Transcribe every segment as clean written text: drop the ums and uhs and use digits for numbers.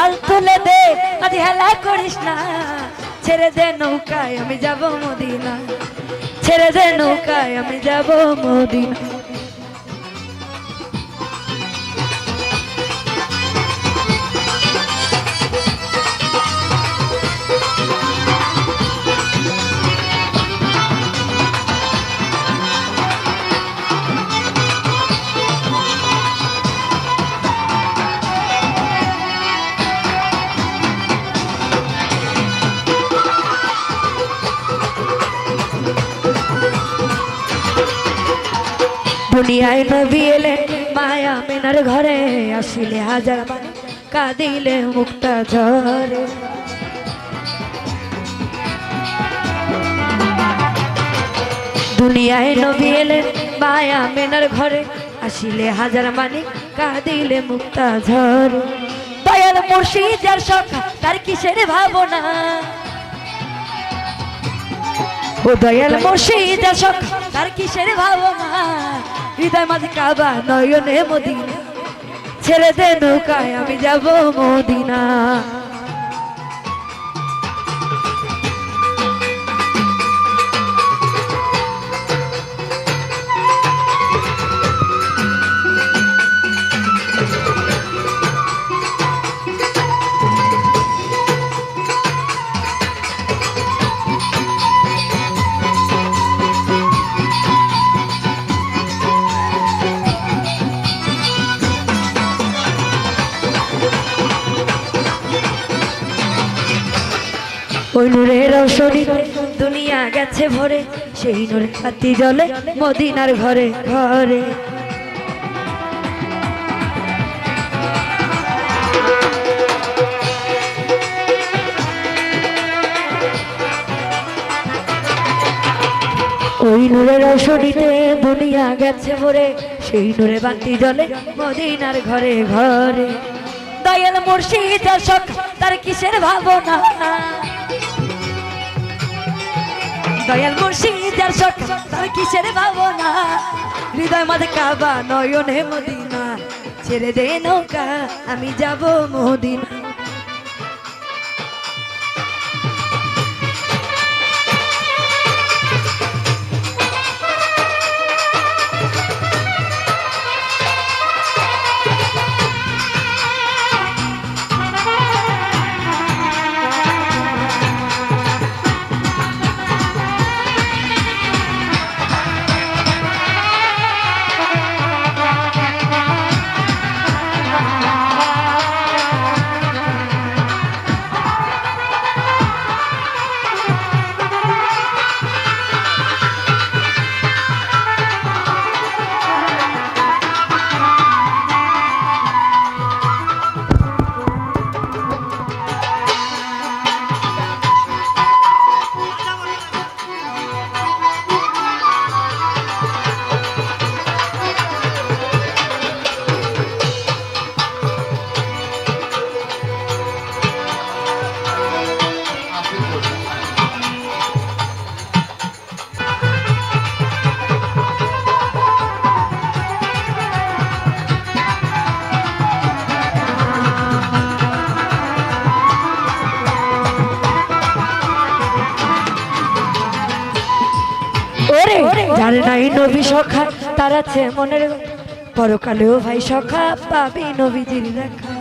পাল তুলে দে আজ হেলা করিস না ছেড়ে দে নৌকায় আমি যাব মদিনা ছেড়ে দে নৌকায় আমি যাব মদিনা দুনিয়ায় নবী এলেন মায়া মেনার ঘরে আসিলে হাজার মানে কাঁদিলে মুক্তা ঝরে দুনিয়ায় নবী এলেন মায়া মেনার ঘরে আসিলে হাজার মানে কাঁদিলে মুক্তা ঝরে দয়াল মুর্শিদ যার সখা তার কিসের ভাবনা ও দয়াল মুর্শিদ যার সখা তার কিসের ভাবনা হৃদয় মাঝে কাবা নয়নে মদিনা ছেড়ে দে নৌকায় আমি যাব মদিনা ওই নূরের রৌশনীতে দুনিয়া গেছে ভরে সেই নূরের বাতি জ্বলে মদিনার ঘরে ঘরে ওই নূরের রৌশনীতে দুনিয়া গেছে ভরে সেই নূরের বাতি জ্বলে মদিনার ঘরে ঘরে দয়াল মুর্শিদ যার সখা তার কিসের ভাবনা দয়াল মুর্শিদ যার সখা তার কিসের ভাবনা হৃদয় মাঝে কাবা নয়নে মদিনা ছেড়ে দে নৌকা আমি যাব মদিনা যার নাই নবী সখা তার আছে মনের পরকালেও ভাই সখা পাবি নবীজির দেখা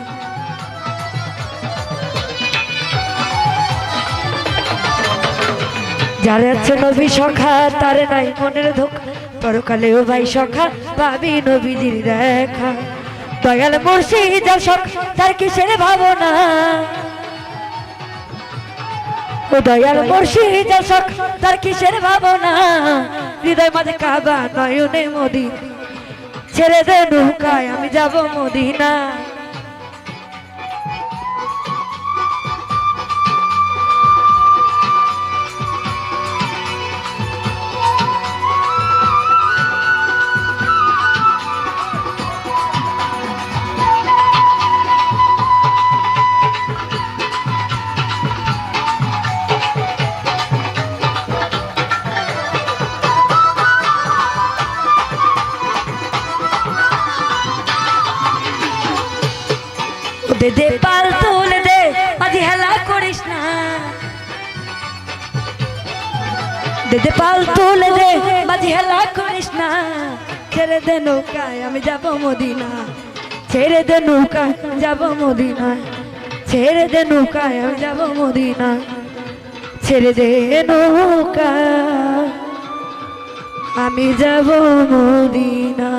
যার আছে নবী সখা তার নাই মনের ধোঁকা পরকালেও ভাই সখা পাবি নবীজির দেখা দয়াল মুর্শিদ যার সখা তার কিসের ভাবনা ও দয়াল মুর্শিদ যার সখা তার কিসের ভাবনা হৃদয় মাঝে কাবা নয়নে মদিনা ছেড়ে দে নৌকায় আমি যাব মদিনা দে পাল তুলে মাঝি হেলা করিস না দে পাল তুলে দে মাঝি হেলা করিস না ছেড়ে দে নৌকায় আমি যাব মদিনা ছেড়ে দে নৌকায় যাব মদিনা ছেড়ে দে নৌকায় আমি যাব মদিনা ছেড়ে দে নৌকা আমি যাব মদিনা